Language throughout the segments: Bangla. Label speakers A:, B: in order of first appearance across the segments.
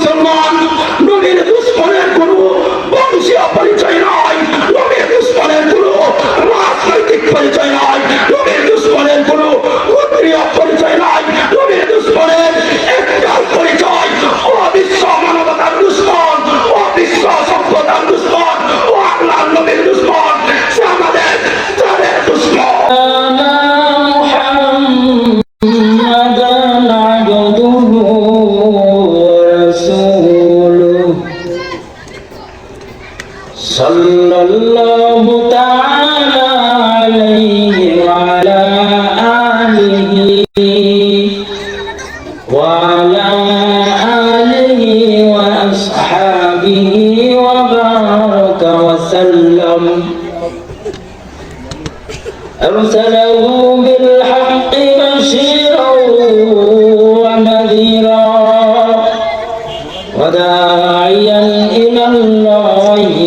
A: মুসলমান, নবীর দুশ্মনের কোনো বংশীয় পরিচয় নয়, নবীর দুশ্মনের কোনো রাজনৈতিক পরিচয় নয়, নবীর দুশ্মনের কোনো গোত্রীয় পরিচয় নয়, নবীর দুশ্মনের একটা পরিচয় ও বিশ্ব মানবতার দুশ্মন, ও বিশ্ব সভ্যতার দুশ্মন, ও আল্লাহর নবীর দুশ্মন, সে আমাদের জানের দুশ্মন।
B: সাল্লাল্লাহু তাআলা আলাইহি ওয়া আলা আলিহি ওয়া আলা আলিহি ওয়া আসহাবিহি ওয়া বারাকা ওয়া সাল্লাম। আরসালাহু বিল হাক্কি বাশীরান ওয়া নাযীরা ওয়া দাঈয়ান ইলাল্লাহি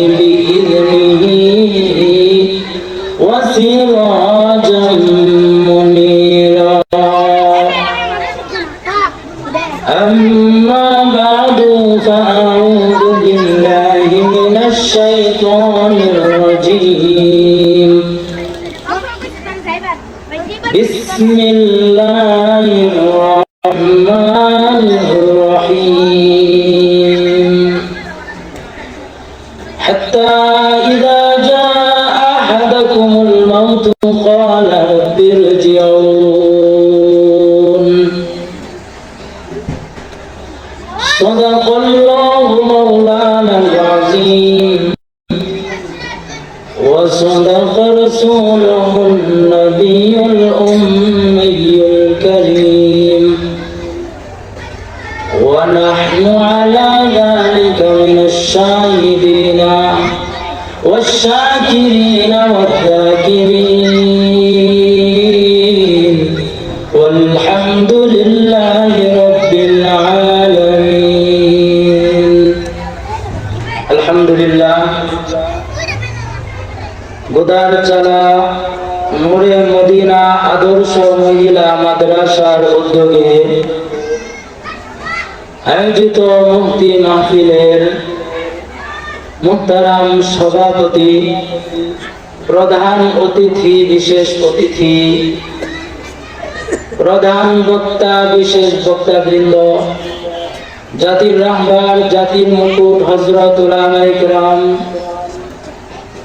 B: وسراجا منيرا. أما بعد فأعوذ بالله من الشيطان الرجيم. بسم الله الرحمن الرحيم. حتى إذا الموت قال رب ارجعون. صدق الله مولانا العظيم وصدق رسوله النبي الأمي الكريم ونحن على ذلك من الشاهدين والشاكرين والذاكرين والحمد لله رب العالمين. الحمد لله. গোদারচালা নূরে মদিনা আদর্শ মহিলা মাদ্রাসার উদ্যোগে আয়োজিত মুফতি মাহফিলের মুহতারাম সভাপতি, প্রধান অতিথি, বিশেষ অতিথি, প্রধান বক্তা, বিশেষ বক্তাবৃন্দ, জাতির রাহবার, জাতির মুকুট হযরত উলামায়ে কেরাম,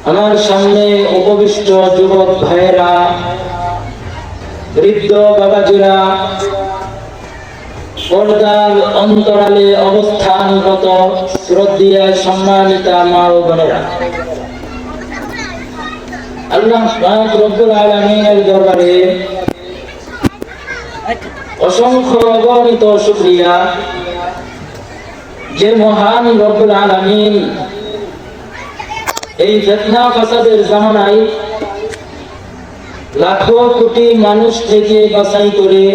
B: আমার সামনে উপবিষ্ট যুবক ভাইয়েরা, বৃদ্ধ বাবাজিরা, পর্দার অন্তরালে অবস্থানরত শ্রদ্ধেয় সম্মানিতা মা ও বোনেরা, আল্লাহ পাক রব্বুল আলামিনের দরবারে অসংখ্য অগণিত শুকরিয়া যে মহান রব্বুল আলামিন এই ফিতনা ফাসাদের জামানায় লাখো কোটি মানুষ থেকে বাছাই করে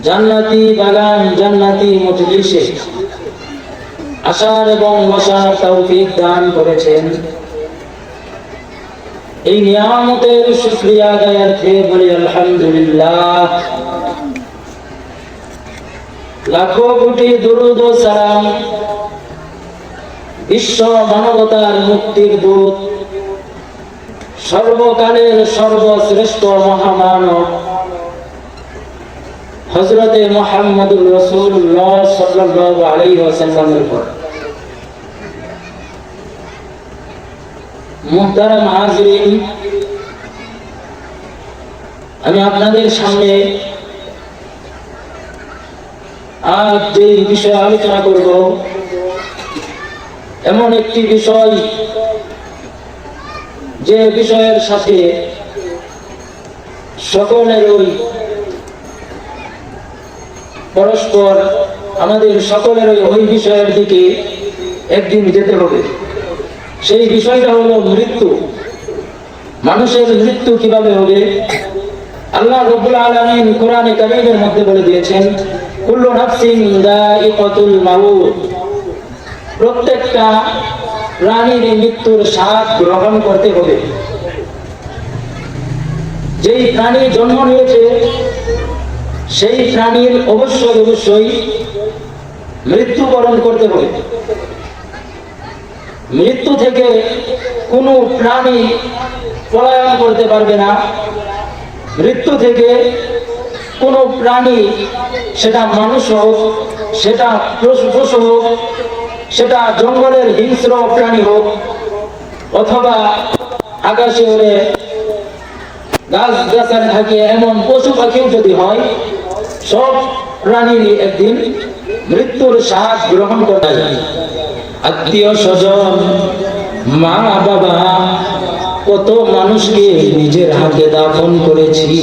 B: জান্নাতি বাগান, জান্নাতি মজলিসে আসার এবং বসার তৌফিক দান করেছেন। এই নিয়ামতের শুকরিয়া আদায়ার্থে বলি আলহামদুলিল্লাহ। লাখো কোটি দুরূদ ও সালাম বিশ্ব মানবতার মুক্তির দূত, সর্বকালের সর্বশ্রেষ্ঠ মহামানব হযরতে মুহাম্মদুর রাসূলুল্লাহ সাল্লাল্লাহু আলাইহি ওয়াসাল্লামের উপর। মুহতারাম হাজিরিন, আমি আপনাদের সামনে আজ যে বিষয়ে আলোচনা করব, এমন একটি বিষয় যে বিষয়ের সাথে সকলেরই পরস্পর, আমাদের সকলেরই ওই বিষয়ের দিকে একদিন যেতে হবে। সেই বিষয়টা হলো মৃত্যু। মানুষের মৃত্যু কিভাবে হবে? আল্লাহ রাব্বুল আলামিন কোরআনে কারীমের মধ্যে বলে দিয়েছেন, কুল্লু নাফসিন যায়িকাতুল মাউত, প্রত্যেকটা প্রাণীর মৃত্যুর স্বাদ গ্রহণ করতে হবে। যেই প্রাণী জন্ম নিয়েছে সেই প্রাণীর অবশ্যই মৃত্যুবরণ করতে হবে। মৃত্যু থেকে কোনো প্রাণী পলায়ন করতে পারবে না। মৃত্যু থেকে কোনো প্রাণী, সেটা মানুষ হোক, সেটা পশু হোক, সেটা জঙ্গলের হিংস্র প্রাণী হোক, অথবা আকাশে ওড়ে গাছ গাছায় থাকে এমন পশু পাখিও যদি হয়, সব প্রাণীরই একদিন মৃত্যুর শ্বাস গ্রহণ করা যায়। আত্মীয় স্বজন, মা বাবা, কত মানুষকে নিজের হাতে দাফন করেছি,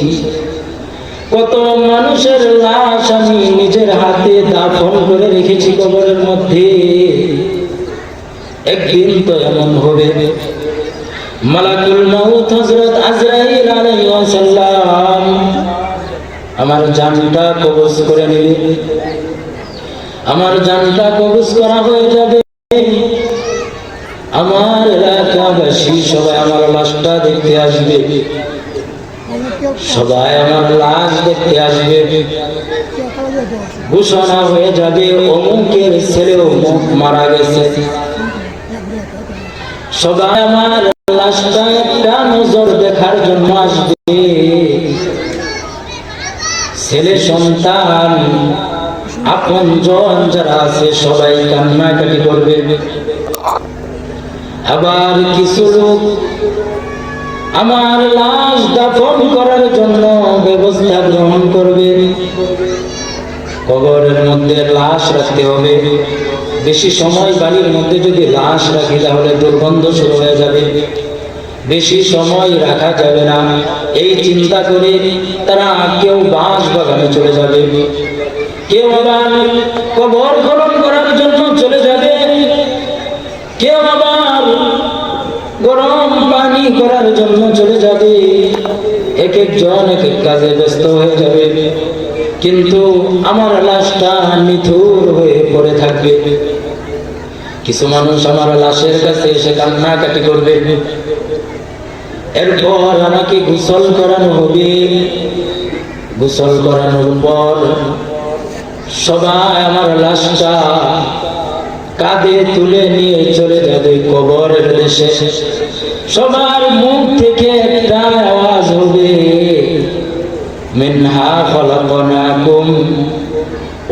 B: কত মানুষের লাশ আমি নিজের হাতে দাফন করে রেখেছি কবরের মধ্যে। একদিন তো এমন হবে, মালাকুল মাউত হযরত আজরাইল আলাইহিস সালাম আমার জানটা কবজ করে নেবে। আমার জানটা কবজ করা হয়ে যাবে, আমার এলাকাবাসী সবাই আমার লাশটা দেখতে আসবে, সবাই আমার লাশ দেখতে আসবে। ঘোষণা হয়ে যাবে অমুকের ছেলে অমুক মারা গেছে। সবাই আমার লাশটা একটা নজর দেখার জন্য আসবে। ছেলে সন্তান আপনজন যারা আছে সবাই কান্নাকাটি করবে। আবার কিছু লোক আমার লাশ দাফন করার জন্য ব্যবস্থা গ্রহণ করবে। কবরের মধ্যে লাশ রাখতে হবে। বেশি সময় বাড়ির মধ্যে যদি লাশ রাখি তাহলে দুর্গন্ধ শুরু হয়ে যাবে, বেশি সময় রাখা যাবে না। এই চিন্তা করে তারা কেউ বাঁশ বাগানে চলে যাবে, কেউ আবার কবর খনন করার জন্য চলে যাবে, কেউ আবার গরম পানি করার জন্য চলে যাবে। এক একজন এক এক কাজে ব্যস্ত হয়ে যাবে, কিন্তু আমার লাশটা নিথুর হয়ে পড়ে থাকবে। কিছু মানুষ আমার লাশের কাছে এসে কান্নাকাটি করবে। এরপর আমাকে গোসল করানো হবে। গোসল করানোর পর সবাই আমার লাশটা কাঁধে তুলে নিয়ে চলে যাবে কবরের দেশে। সবার মুখ থেকে একটা আওয়াজ হবে, মিনহা খলাকনাকুম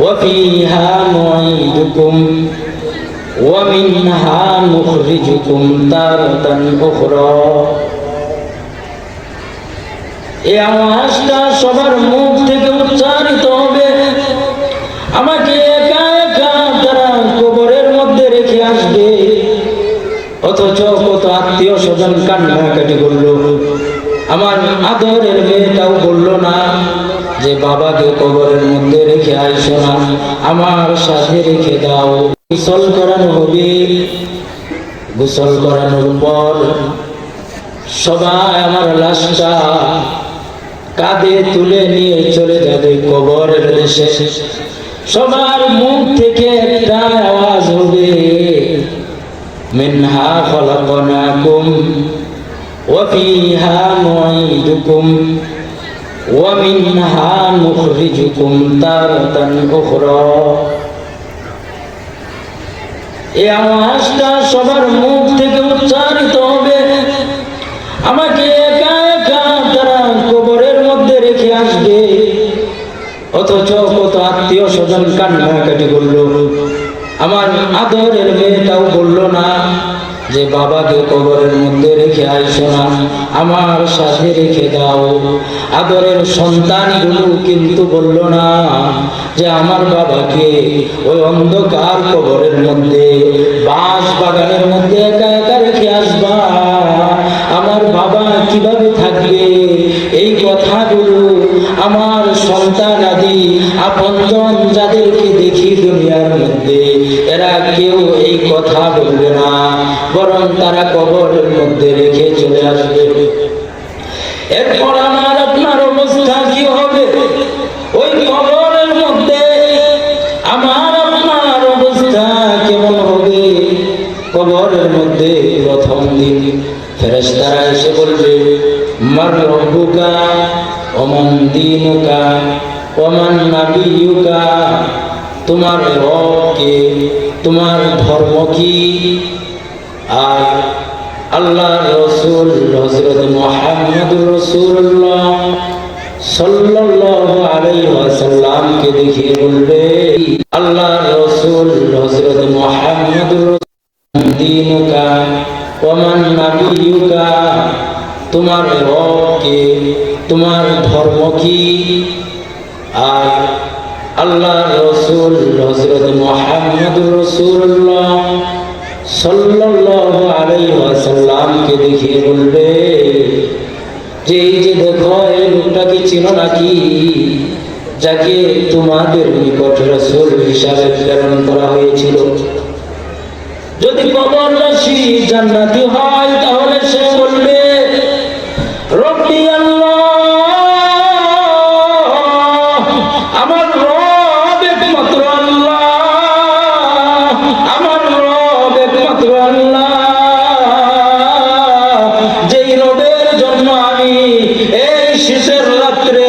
B: ওয়া ফিহা নুঈদুকুম ওয়া মিনহা নুখরিজুকুম তারাতান উখরা। এই আওয়াজটা সবার মুখ থেকে উচ্চারিত হবে। আমাকে একা একা তারা কবরের মধ্যে রেখে আসবে, অথচ কত আত্মীয় স্বজন কান্নাকাটি করলো। আমার আদরের মেয়েটাও বললো না যে বাবাকে কবরের মধ্যে রেখে আইসো না, আমার সাথে রেখে দাও। গোসল করানো হবে। গোসল করানোর পর সবাই আমার লাশটা কাঁধে তুলে নিয়ে চলে যাবে কবরের দেশে। সবার মুখ থেকে একটা আওয়াজ হবে, মিনহা খলাকনাকুম ওয়া ফিহা নুঈদুকুম ওয়া মিনহা নুখরিজুকুম তারাতান উখরা। এই আওয়াজটা সবার মুখ থেকে উচ্চারিত হবে। আমাকে একা একা তারা কবরের মধ্যে রেখে আসবে, অথচ কত আত্মীয় স্বজন কান্নাকাটি করলো। আমার আদরের মেয়েটাও বললো না যে বাবাকে কবরের মধ্যে রেখে আইসো না, আমার সাথে রেখে দাও। আদরের সন্তানগুলো কিন্তু বললো না যে আমার বাবাকে ওই অন্ধকার কবরের মধ্যে বাঁশ বাগানের মধ্যে একা একা রেখে আসবা, আমার বাবা কিভাবে থাকবে। এই কথাগুলো আমার সন্তান আদি আপনজন যাদেরকে দেখি দুনিয়ার মধ্যে, এরা কেউ এই কথা বলবে না, বরং তারা কবরের মধ্যে রেখে চলে আসবে। এরপর আমার আপনার অবস্থা কি হবে? ওই কবরের মধ্যে আমার আপনার অবস্থা কেমন হবে? কবরের মধ্যে প্রথম দিন ফেরেশতারা এসে বলবে, মার রব্বুকা ওয়া মান দীনুকা ওয়া মান নাবিয়ুকা। তোমার রব কে, তোমার ধর্ম কি। আর আল্লাহ রসুল হযরত মুহাম্মদুর রাসূলুল্লাহ সাল্লাল্লাহু আলাইহি ওয়াসাল্লামকে দেখিয়ে বলবে, আল্লাহ রসুল হযরত মুহাম্মদুর দীনুকা ওয়া মান নাবিয়ুকা, তোমার রব কে, তোমার ধর্ম কি। আর আল্লাহ রসুল হযরত মুহাম্মদুর রাসূলুল্লাহ সাল্লাল্লাহু আলাইহি ওয়াসাল্লামকে দেখিয়ে বলবে যে এই যে দেখো, এই লোকটাকে চিনো নাকি, যাকে তোমাদের নিকট রাসূল হিসাবে প্রেরণ করা হয়েছিল। যদি কবরবাসী জান্নাতি হয় তাহলে সে বলবে রব্বি আল্লাহ, আমার রব একমাত্র আল্লাহ, আমার রব একমাত্র আল্লাহ, যেই রবের জন্য আমি এই শেষের রাত্রে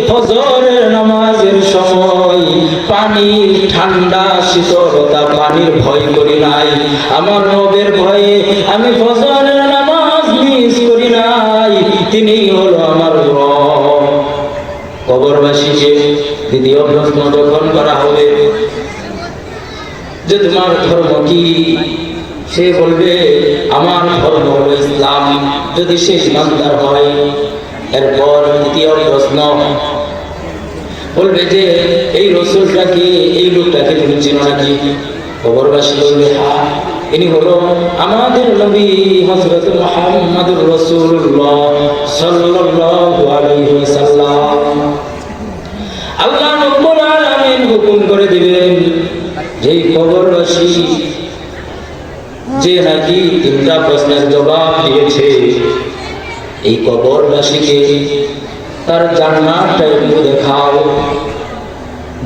B: ফজরের নামাজের সময় পানির ঠান্ডা শীতলতা পানির ভয় করি নাই, আমার রবের ভয়ে আমি ফজরের নামাজ মিস করি নাই, তিনি হলো আমার রব। কবরবাসীকে দ্বিতীয় প্রশ্ন যখন করা হবে যে তোমার ধর্ম কি, সে বলবে আমার ধর্ম হলো ইসলাম, যদি সে ইমানদার হয়। এরপর দ্বিতীয় প্রশ্ন বলবে যে এই রাসূলটাকে, এই লোকটাকে তুমি চিনো নাকি। কবরবাসী বলবে হ্যাঁ, ইনি হলো আমাদের নবী হযরত মুহাম্মদুর রাসূলুল্লাহ সাল্লাল্লাহু আলাইহি ওয়াসাল্লাম। আল্লাহ রাব্বুল আলামিন হুকুম করে দিবেন যে কবরবাসী যে নাকি তিনটা প্রশ্নের জবাব দিয়েছে, এই কবরবাসীকে তার জান্নাতটা একটু দেখাও।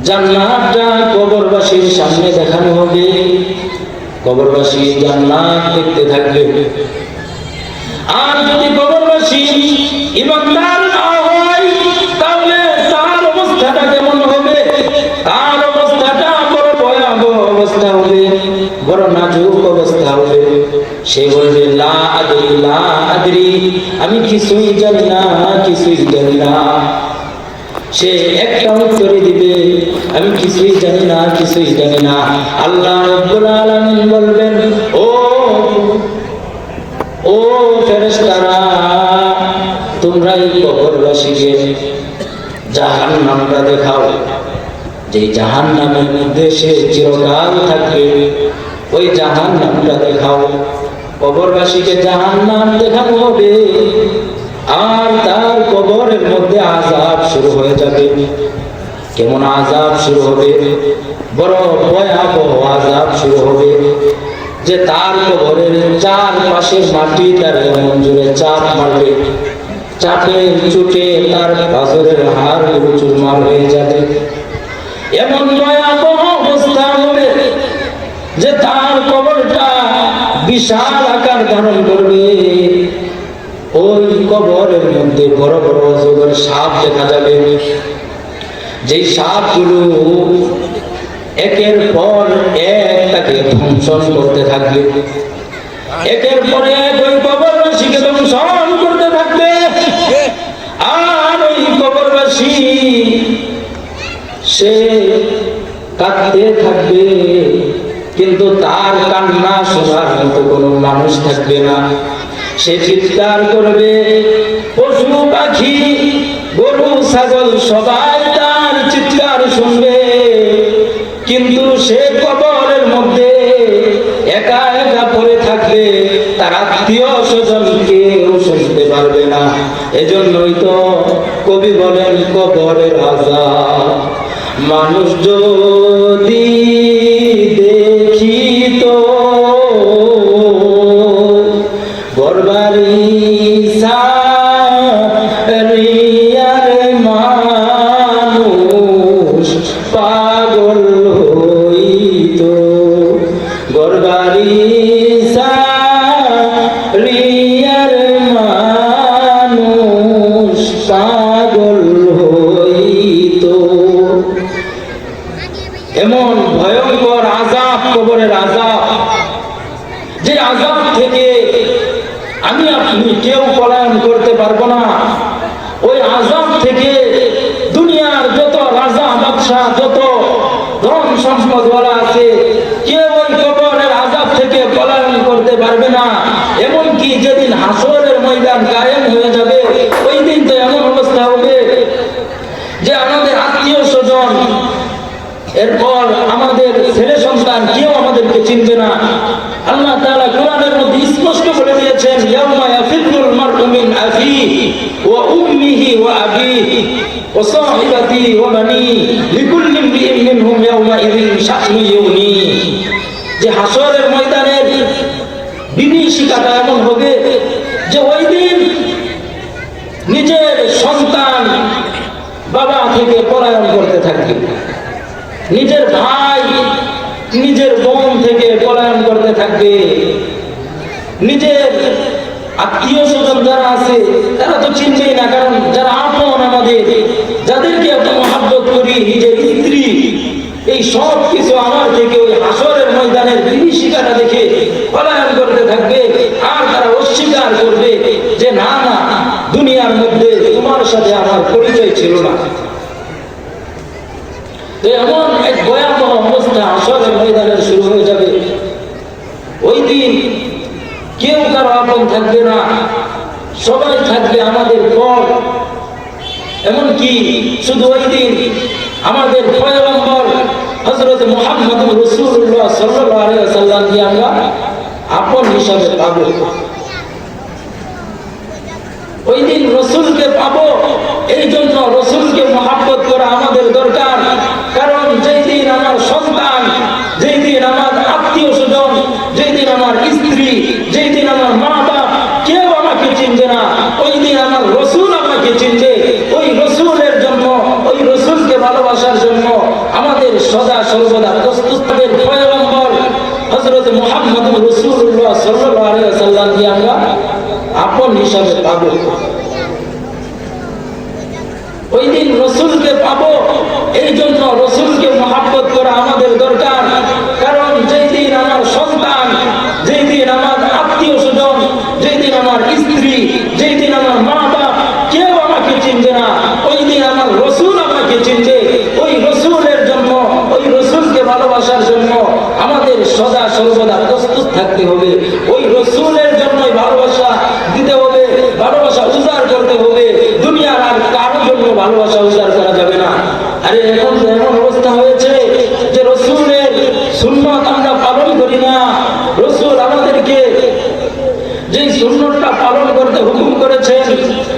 B: জান্নাতটা কবরবাসীর সামনে দেখানো হবে, কবরবাসী জান্নাত দেখতে থাকবে। আর যদি কবরবাসী ইমানদার না হয় তাহলে তার অবস্থাটা কেমন হবে, তার অবস্থাটা বড় ভয়াবহ অবস্থা হবে, বড় নাজুক অবস্থা হবে। সে বলবে লা আদরি লা আদরি, আমি কিছুই জানি না, কিছুই জানি না। সে একটা উত্তরে দিবে আমি কিছুই জানি না, কিছুই জানি না। আল্লাহ রাব্বুল আলামিন বলবেন ও ফেরেশতারা, তোমরা এই কবরবাসীকে জাহান্নামটা দেখাও, যে জাহান্নামের মধ্যে সে চিরকাল থাকবে, ওই জাহান্নামটা দেখাও। কবরবাসীকে জাহান্নাম দেখানো হবে, আর তার কবরের মধ্যে আযাব শুরু হয়ে যাবে। কেমন আযাব শুরু হবে? বড় ভয়াবহ আযাব শুরু হবে, যে তার কবরের চারপাশের মাটি তার এমন জোরে চাপ মারবে, চাপের চোটে তার পাথরের হাড়গুলো চুরমার হয়ে যাবে। এমন ভয়াবহ অবস্থা হবে যে তার কবরটা বিশাল আকার ধারণ করবে। ওই কবরের মধ্যে বড় বড় অজগর সাপ দেখা যাবে, যেই সাপগুলো একের পর এক তাকে ধ্বংসন করতে থাকবে, একের পর এক ওই কবরবাসীকে ধ্বংসন করতে থাকবে। আর ওই কবরবাসী সে কাঁদতে থাকবে, কিন্তু তার কান্না শোনার মতো কোনো মানুষ থাকবে না। সে চিৎকার করবে, পশু পাখি গরু ছাগল সবাই তার চিৎকার শুনবে, কিন্তু সে কবরের মধ্যে একা একা পড়ে থাকবে, তার আত্মীয় স্বজন কেউ শুনতে পারবে না। এজন্যই তো কবি বলেন কবরের আযাব মানুষ যদি দেখিত বরবারি সারিয়ার মানুষ পাগল হইত, বরবারি সারিয়ার মানুষ পাগল হইত। এমন কবরের আযাব, যে আযাব থেকে আমি আপনি কেউ পলায়ন করতে পারবো না। ওই আযাব থেকে দুনিয়ার যত রাজা বাদশাহ, যত ধন সম্পদ ওয়ালা আছে, কেউ ওই কবরের আযাব থেকে পলায়ন করতে পারবে না। এমনকি যেদিন হাসরের ময়দান কায়েম হয়ে যাবে, ওই দিন তো এমন অবস্থা হবে যে আমাদের আত্মীয় স্বজন, এরপর আমাদের ছেলে সন্তান, কেউ আমাদেরকে চিনবে না। আল্লাহ তাআলা কোরআনের মধ্যে স্পষ্ট বলে দিয়েছেন, ইয়াউমা ইয়াফিরুল মার'উ মিন আখিহি ওয়া উম্মিহি ওয়া আবিহি ওয়া সাহিবাতিহি ওয়া বানিহি লিকুল্লি ইমরিইন মিনহুম ইয়াউমা ইযিন শা'নুন ইউগনি। যে হাসরের ময়দানের বিভীষিকাটা এমন হবে যে ওই দিন নিজের সন্তান বাবা থেকে পলায়ন করতে থাকবে, নিজের ভাই নিজের বোন থেকে পলায়ন করতে থাকবে, নিজের আত্মীয় স্বজন যারা আছে তারা তো চিনবেই না। কারণ যারা আপন আমাদের, যাদেরকে এত মহব্বত করি, নিজের স্ত্রী, এই সব কিছু আমার থেকে ওই হাসরের ময়দানের বিভীষিকাটা দেখে পলায়ন করতে থাকবে। আর তারা অস্বীকার করবে যে না না, দুনিয়ার মধ্যে তোমার সাথে আমার পরিচয় ছিল না। তো এমন এক ভয়াবহ অবস্থা হাসরের ময়দানে শুরু হয়ে যাবে। ওই দিন কেউ কারো আপন থাকবে না, সবাই থাকবে আমাদের পর। এমনকি শুধু ওই দিন আমাদের পয়গম্বর হযরত মুহাম্মদুর রাসূলুল্লাহ সাল্লাল্লাহু আলাইহি ওয়াসাল্লামকে আমরা আপন হিসাবে পাবো। ওই দিন রসুলকে পাবো, এই জন্য রসুলকে মহব্বত করা আমাদের দরকার। কারণ যেই দিন আমার সন্তান, যেই দিন আমার আত্মীয় স্বজন, যেই দিন আমার স্ত্রী, যেই দিন আমার মা বাপ কেউ আমাকে চিনবে না, ওই দিন আমার রসুল আমাকে চিনবে। ওই রসুলের জন্য, ওই রসুলকে ভালোবাসার জন্য আমাদের সদা সর্বদা প্রস্তুত থাকবেন। পয়গম্বর হযরত মুহাম্মদুর রাসূলুল্লাহ সাল্লাল্লাহু আলাইহি ওয়াসাল্লামকে আমরা আপন হিসাবে পাবো। ওই দিন রসুলকে পাবো, এই জন্য রসুলকে মহব্বত করা আমাদের দরকার। কারণ যেই দিন আমার সন্তান, যেই দিন আমার আত্মীয় স্বজন, যেই দিন আমার স্ত্রী, যেই দিন আমার মা বাপ কেউ আমাকে চিনবে না, ওই দিন আমার রসুল আমাকে চিনবে। ওই রসুলের জন্য, ওই রসুলকে ভালোবাসার জন্য আমাদের সদা সর্বদা প্রস্তুত থাকতে হবে। ওই রসুলের জন্যই ভালোবাসা দিতে হবে, ভালোবাসা উজাড় করতে হবে। দুনিয়ার আর কারোর জন্য ভালোবাসা উজাড় করা যাবে না। আরে এখন এমন অবস্থা হয়েছে যে রসুলের সুন্নাত আমরা পালন করি না। রসুল আমাদেরকে যে সুন্নতটা পালন করতে হুকুম করেছেন,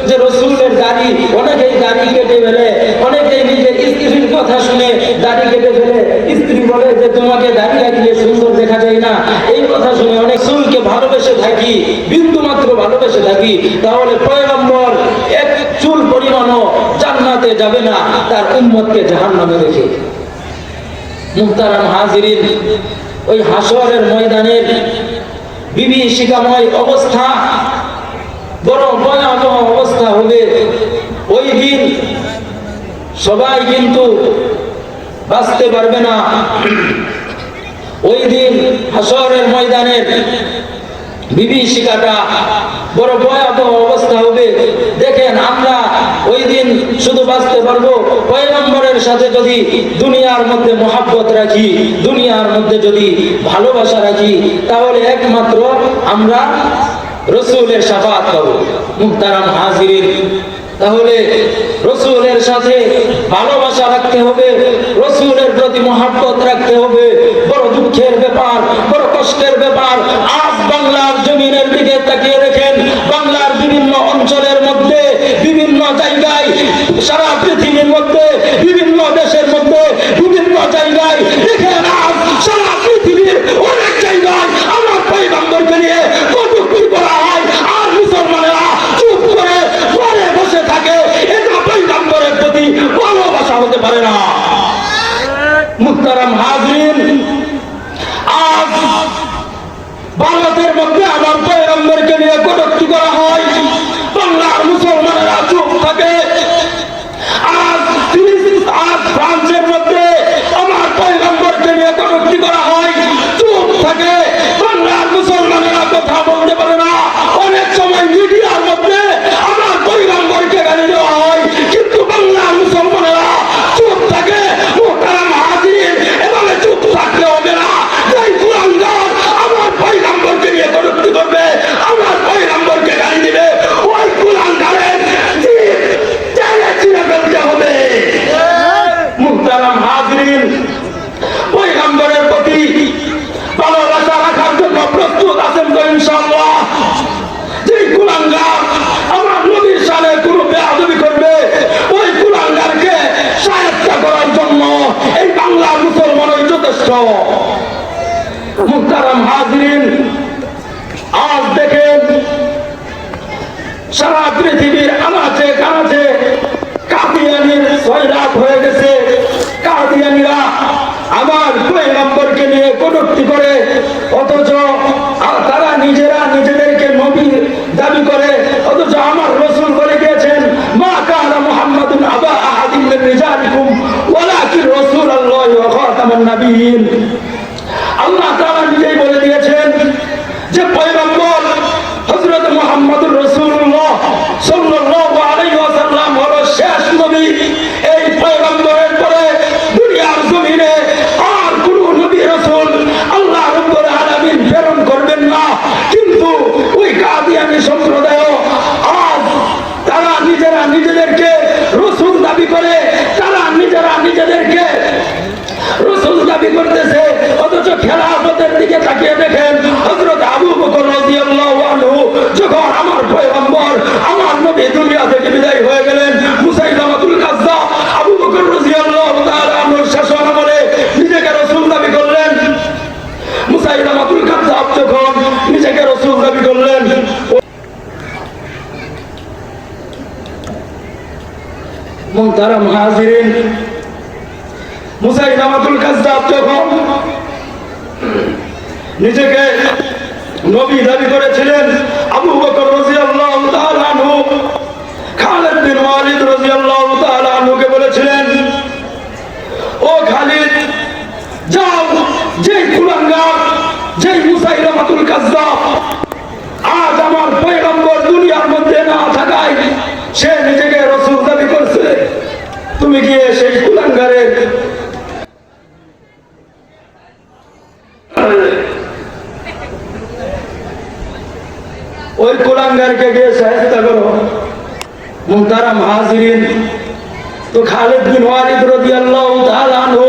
B: যে রসুলের দাড়ি, অনেকেই দাড়ি কেটে ফেলে, অনেকেই নিজের স্ত্রীর কথা শুনে দাড়ি কেটে ফেলে। স্ত্রী বলে যে তোমাকে দাড়ি রাখলে সুন্দর দেখা যায় না, এই কথা শুনে অনেক রসুলকে ভালোবেসে থাকি, বিন্দু মাত্র ভালোবেসে থাকি, তাহলে পয়গম্বর এক চুল পরিমাণও জান্নাতে যাবে না তার উম্মতকে জাহান্নামে রেখে। মুহতারাম হাজিরিন, ওই হাসরের ময়দানের বিভীষিকাময় অবস্থা, বড় ভয়াবহ অবস্থা হবে। ওই দিন সবাই কিন্তু বাঁচতে পারবে না। ওই দিন হাসরের ময়দানের বিভীষিকাটা বড় ভয়াবহ অবস্থা হবে। দেখেন, আমরা ওই দিন শুধু বাঁচতে পারবো পয়গম্বরের সাথে যদি দুনিয়ার মধ্যে মহব্বত রাখি, দুনিয়ার মধ্যে যদি ভালোবাসা রাখি, তাহলে একমাত্র আমরা রসুলের শাফাআত পাবো। মুহতারাম হাজিরিন, তাহলে রসুলের সাথে ভালোবাসা রাখতে হবে, রসুলের প্রতি মহব্বত রাখতে হবে। বড় দুঃখের ব্যাপার, বড় কষ্টের ব্যাপার। আজ বাংলার জমিনের দিকে তাকিয়ে দেখেন, বাংলার বিভিন্ন অঞ্চলের মধ্যে, বিভিন্ন জায়গায়, সারা পৃথিবীর মধ্যে, বিভিন্ন দেশের মধ্যে, বিভিন্ন জায়গায় দেখেন, আজ সারা পৃথিবীর অনেক জায়গায় আমার পয়গম্বরকে নিয়ে কটূক্তি করা হয়। আর মুসলমানেরা চুপ করে ঘরে বসে থাকে। এটা পয়গম্বরের প্রতি ভালোবাসা হতে পারে না। মুহতারাম হাজিরিন, আজ
A: কথা বলতে পারে না। অনেক সময় মিডিয়ার মধ্যে আমার পয়গম্বরকে গালি দেওয়া হয়, কিন্তু বাংলার মুসলমানেরা চুপ থাকে। মুহতারাম হাজিরিন, এভাবে চুপ থাকতে হবে না। এই কুলাঙ্গার আমার পয়গম্বরকে নিয়ে কটূক্তি করবে, আমার পয়গম্বরকে গালি দিবে, ওই কুলাঙ্গারের জিভ টেনে ছিঁড়ে ফেলতে হবে। মুহতারাম হাজিরিন, পয়গম্বরের প্রতি ভালোবাসা রাখার জন্য প্রস্তুত আছেন তো ইনশাআল্লাহ? যে কুলাঙ্গার আমার নবীর সাথে কোনো বেয়াদবি করবে, ওই কুলাঙ্গারকে সাহায্য করার জন্য এই বাংলার মুসলমানই যথেষ্ট। মুহতারাম হাজিরিন, আজ দেখেন সারা পৃথিবীর আনাচে কানাচে কাদিয়ানির সয়লাভ হয়ে গেছে। কাদিয়ানিরা আমার পয়গম্বরকে নিয়ে কটূক্তি করে, অথচ তারা নিজেরা নিজেদেরকে নবী দাবি করে, অথচ আমার রাসূল বলে গিয়েছেন, মা কানা মুহাম্মাদুন আবা আহাদিন মিন রিজালিকুম ওয়ালাকিন রাসূলুল্লাহি ওয়া খাতামুন নাবিয়্যিন। আল্লাহ তাআলা নিজেই বলে দিয়েছেন যে পয়গম্বর হযরত মুহাম্মদুর রাসূলুল্লাহ সাল্লাল্লাহু আলাইহি ওয়াসাল্লাম হলো শেষ নবী। এই পয়গম্বরের পরে দুনিয়ার জমিনে আর কোন নবী রাসূল আল্লাহ রাব্বুল আলামিন প্রেরণ করবেন না। কিন্তু ওই কাদিয়ানী সম্প্রদায় আজ তারা নিজেরা নিজেদেরকে রাসূল দাবি করে, তারা নিজেরা নিজেদেরকে রাসূল দাবি করতেছে, অথচ খেলাফতের দিকে তাকিয়ে দেখেন হযরত আবু বকর রাদিয়াল্লাহু আনহু যখন আমার পয়গম্বর আমার নবী দুনিয়া থেকে বিদায় হয়ে গেলেন, মুসাইলামাতুল কাজ্জাব আবু বকর রাদিয়াল্লাহু তাআলা আনহুর শাসন আমলে নিজেকে রাসূল দাবি করলেন। মুসাইলামাতুল কাজ্জাব যখন নিজেকে রাসূল দাবি করলেন, মুহতারাম হাজিরিন, মুসাইলামাতুল কাজ্জাব যখন নিজেকে নবী দাবি করেছিলেন, আবু বকর রাদিয়াল্লাহু তাআলা আনহু খালিদ বিন ওয়ালিদ রাদিয়াল্লাহু তাআলা আনহুকে বলেছিলেন, ও খালিদ, যাও, যেই কুলাঙ্গার, যেই মুসাইলামাতুল কাজ্জাব আজ আমার পয়গম্বর দুনিয়ার মধ্যে না থাকায় সে নিজেকে রাসূল দাবি করছে, তুমি গিয়ে সেই কুলাঙ্গারের ওই কুলাঙ্গারকে গিয়ে সাহায্য করো। মুহতারাম হাজিরিন, তো খালিদ বিন ওয়ালিদ রাদিয়াল্লাহু তাআলা আনহু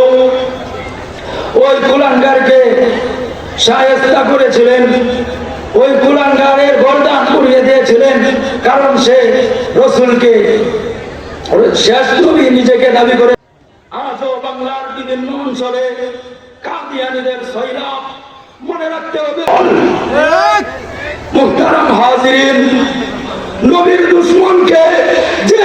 A: ওই কুলাঙ্গারকে সাহায্য করেছিলেন, ওই কুলাঙ্গারের গর্দান পুড়িয়ে দিয়েছিলেন, কারণ সে রাসূলকে শেষ নবী নিজেকে দাবি করে। আজও বাংলার বিভিন্ন অঞ্চলে কাদিয়ানীদের সয়লাভ মনে রাখতে হবে। মুহতারাম হাজিরিন, নবীর দুশমনকে যে